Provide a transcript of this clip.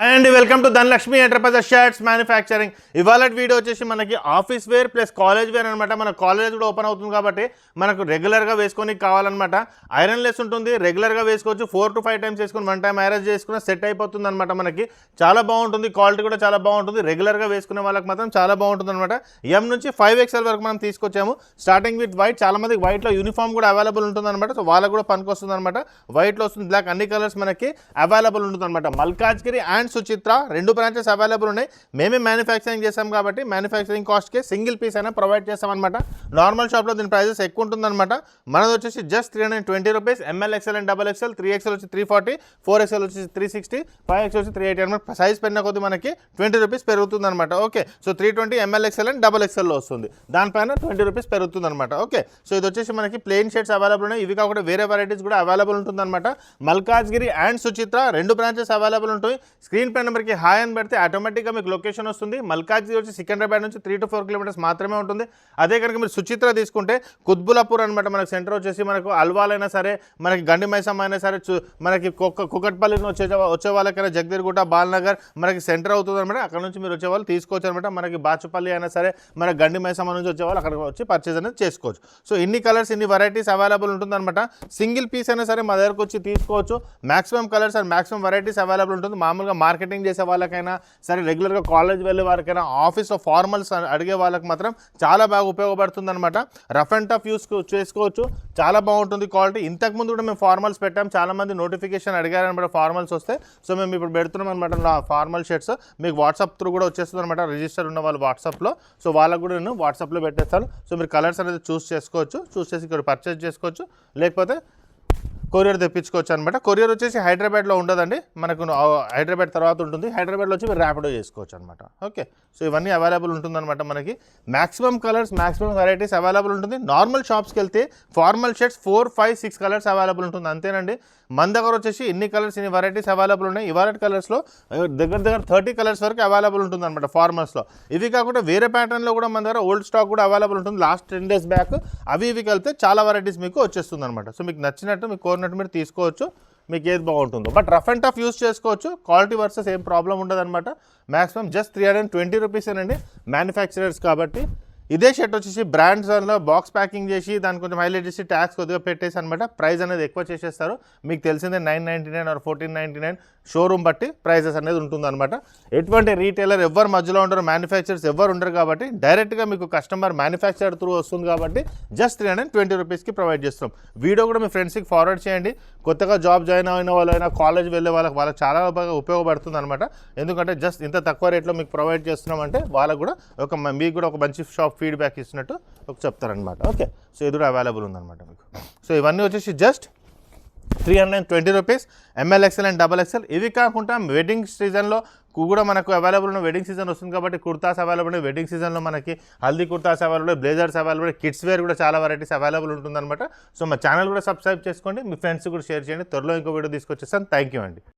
And welcome to Dhanalakshmi enterprises shirts manufacturing. ఇవాళ video వచ్చేసి మనకి office wear plus college wear అనమాట. మన కాలేజ్ కూడా ఓపెన్ అవుతుంది కాబట్టి మనకు రెగ్యులర్గా వేసుకొని కావాలన్నమాట. ఐరన్ లెస్ ఉంటుంది, రెగ్యులర్గా వేసుకోవచ్చు. 4 to 5 టైమ్స్ వేసుకొని 1 టైం మ్యారేజ్ చేసుకున్న సెట్ అయిపోతుంది అనమాట. మనకి చాలా బాగుంటుంది, క్వాలిటీ కూడా చాలా బాగుంటుంది. రెగ్యులర్గా వేసుకునే వాళ్ళకి మాత్రం చాలా బాగుంటుంది అనమాట. ఎం నుంచి 5XL వరకు మనం తీసుకొచ్చాము. స్టార్టింగ్ విత్ వైట్, చాలా మందికి వైట్లో యూనిఫామ్ కూడా అవైలబుల్ ఉంటుంది అనమాట. సో వాళ్ళకు కూడా పనికి వస్తుంది అనమాట. వైట్లో వస్తుంది, బ్లాక్, అన్ని కలర్స్ మనకి అవైలబుల్ ఉంటుంది అనమాట. మల్కాజ్గిరి అండ్ సుచిత్ర రెండు బ్రాంచెస్ అవైలబుల్ ఉన్నాయి. మేమే మ్యానుఫ్యాక్చరింగ్ చేస్తాం కాబట్టి మ్యానుఫ్యాక్చరింగ్ కాస్ట్కి సింగిల్ పీస్ అయినా ప్రొవైడ్ చేస్తామన్నమాట. నార్మల్ షాప్లో దీని ప్రైజెస్ ఎక్కువ ఉంటుందన్నమాట. మనది వచ్చేసి just 320 rupees. ML, XL and XXL. 3XL వచ్చి 340, 4XL వచ్చి 360, 5XL వచ్చి 380 అనమాట. సైజ్ పెరిగిన కొద్ది మనకి 20 రూపీస్ పెరుగుతుంది అనమాట. Okay, so 320 ML, XL and XXLలో వస్తుంది. దానిపైన 20 రూపీస్ పెరుగుతుంది అనమాట. ఓకే, సో ఇది వచ్చేసి మనకి ప్లెయిన్ షర్ట్స్ అవైలబుల్ ఉన్నాయి. ఇవి కాకుండా వేరే వెరైటీస్ కూడా అవైలబుల్ ఉంటుందన్నమాట. మల్కాజ్గిరి అండ్ సుచిత్ర రెండు బ్రాంచెస్ అవైలబుల్ ఉంటాయి. స్క్రీన్ పై నెంబర్కి హాయ్ అని పెడితే ఆటోమేటిక్గా మీకు లొకేషన్ వస్తుంది. మల్కాజ్గిరి వచ్చి సికింద్రాబాద్ నుంచి 3 to 4 కిలోమీటర్స్ మాత్రమే ఉంటుంది. అదే కనుక మీరు సుచిత్ర తీసుకుంటే కుత్బులాపూర్ అనమాట. మనకు సెంటర్ వచ్చేసి మనకు అల్వాలైనా సరే, మనకి గండి మైసమ్మ అయినా సరే, మనకి కుకట్పల్లి వచ్చే వాళ్ళకైనా జగదీర్గుట్ట, బాల్నగర్ మనకి సెంటర్ అవుతుంది అనమాట. అక్కడ నుంచి మీరు వచ్చే వాళ్ళు తీసుకోవచ్చు అనమాట. మనకి బాచుపల్లి అయినా సరే, మన గండి మైసమ్మ నుంచి వచ్చే వాళ్ళు అక్కడికి వచ్చి పర్చేజ్ అనేది చేసుకోవచ్చు. సో ఇన్ని కలర్స్, ఇన్ని వెరైటీస్ అవైలబుల్ ఉంటుందన్నమాట. సింగిల్ పీస్ అయినా సరే మా దగ్గరకు వచ్చి తీసుకోవచ్చు. Maximum colours and maximum varieties available ఉంటుంది. మామూలుగా మార్కెటింగ్ చేసే వాళ్ళకైనా సరే, రెగ్యులర్గా కాలేజ్ వెళ్ళే వారికైనా, ఆఫీస్లో ఫార్మల్స్ అడిగే వాళ్ళకి మాత్రం చాలా బాగా ఉపయోగపడుతుంది అనమాట. రఫ్ అండ్ టఫ్ యూస్ చేసుకోవచ్చు, చాలా బాగుంటుంది క్వాలిటీ. ఇంతకుముందు కూడా మేము ఫార్మల్స్ పెట్టాం, చాలామంది నోటిఫికేషన్ అడిగారనమాట ఫార్మల్స్ వస్తే. సో మేము ఇప్పుడు పెడుతున్నాం అనమాట ఫార్మల్ షర్ట్స్. మీకు వాట్సాప్ త్రూ కూడా వచ్చేస్తుంది అనమాట. రిజిస్టర్ ఉన్న వాళ్ళు వాట్సాప్లో, సో వాళ్ళకు కూడా నేను వాట్సాప్లో పెట్టేస్తాను. సో మీరు కలర్స్ అనేది చూస్ చేసుకోవచ్చు, చూస్ చేసి ఇక్కడ పర్చేజ్ చేసుకోవచ్చు, లేకపోతే కొరియర్ తెప్పించుకోవచ్చు అనమాట. కొరియర్ వచ్చేసి హైదరాబాద్లో ఉండదండి, మనకు హైదరాబాద్ తర్వాత ఉంటుంది. హైదరాబాద్లో వచ్చి మీరు ర్యాపిడో చేసుకోవచ్చు అనమాట. ఓకే, సో ఇవన్నీ అవైలబుల్ ఉంటుందన్నమాట. మనకి maximum colours, maximum varieties available ఉంటుంది. నార్మల్ షాప్స్కి వెళ్తే ఫార్మల్ షర్ట్స్ 4, 5, 6 కలర్స్ అవైలబుల్ ఉంటుంది, అంతేనండి. మన దగ్గర వచ్చేసి ఇన్ని కలర్స్, ఇన్ని వెరైటీస్ అవైలబుల్ ఉన్నాయి. ఇవాళ కలర్స్లో దగ్గర 30 కలర్స్ వరకు అవైలబుల్ ఉంటుంది అనమాట ఫార్మల్స్లో. ఇవి కాకుండా వేరే ప్యాటర్న్లో కూడా మన దగ్గర ఓల్డ్ స్టాక్ కూడా అవైలబుల్ ఉంటుంది. లాస్ట్ 10 days బ్యాక్ అవి ఇవి కలిపితే చాలా వెరైటీస్ మీకు వచ్చేస్తుంది అనమాట. సో మీకు నచ్చినట్టు, మీకు కోరినట్టు మీరు తీసుకోవచ్చు, మీకు ఏది బాగుంటుందో. But rough and tough use చేసుకోవచ్చు. క్వాలిటీ వర్సెస్ ఏం ప్రాబ్లం ఉండదు అనమాట. మ్యాక్సిమం జస్ట్ 320 రూపీసేనండి, మ్యానుఫ్యాక్చరర్స్ కాబట్టి. ఇదే షర్ట్ వచ్చేసి బ్రాండ్స్లో బాక్స్ ప్యాకింగ్ చేసి దాన్ని కొంచెం హైలైట్ చేసి ట్యాక్స్ కొద్దిగా పెట్టేసి అనమాట ప్రైస్ అనేది ఎక్కువ చేసేస్తారు. మీకు తెలిసిందే 999 ఆర్ 1499 షోరూమ్ బట్టి ప్రైజెస్ అనేది ఉంటుందన్నమాట. ఎటువంటి రీటైలర్ ఎవరు మధ్యలో ఉండరు, మ్యానుఫ్యాక్చరర్స్ ఎవరు ఉండరు కాబట్టి డైరెక్ట్గా మీకు కస్టమర్ మ్యానుఫ్యాక్చరర్ త్రూ వస్తుంది కాబట్టి జస్ట్ 320 రూపీస్కి ప్రొవైడ్ చేస్తాం. వీడియో కూడా మీ ఫ్రెండ్స్కి ఫార్వర్డ్ చేయండి. కొత్తగా జాబ్ జాయిన్ అయిన వాళ్ళైనా, కాలేజ్ వెళ్ళే వాళ్ళకి చాలా బాగా ఉపయోగపడుతుంది అనమాట. ఎందుకంటే జస్ట్ ఇంత తక్కువ రేట్లో మీకు ప్రొవైడ్ చేస్తున్నామంటే వాళ్ళకు కూడా మీకు కూడా ఒక మంచి షాప్ ఫీడ్బ్యాక్ ఇస్తున్నట్టు చెప్తారనమాట. ఓకే, సో ఇది కూడా అవైలబుల్ ఉందన్నమాట మీకు. సో ఇవన్నీ వచ్చేసి just 320 rupees, ML, XL and XXL. ఇవి కాకుండా వెడ్డింగ్ సీజన్లో కూడా మనకు అవైలబుల్ ఉన్న, వెడ్డింగ్ సీజన్ వస్తుంది కాబట్టి కుర్తాస్ అవైలబుల్ ఉన్నాయి. వెడ్డింగ్ సీజన్లో మనకి haldi kurtas available, blazers available, kids wear కూడా చాలా వెరైటీస్ అవైలబుల్ ఉంటుందన్నమాట. సో మా ఛానల్ కూడా సబ్స్క్రైబ్ చేసుకోండి, మీ ఫ్రెండ్స్ కూడా షేర్ చేయండి. త్వరలో ఇంకో వీడియో తీసుకొచ్చేస్తాను. థ్యాంక్ యూ అండి.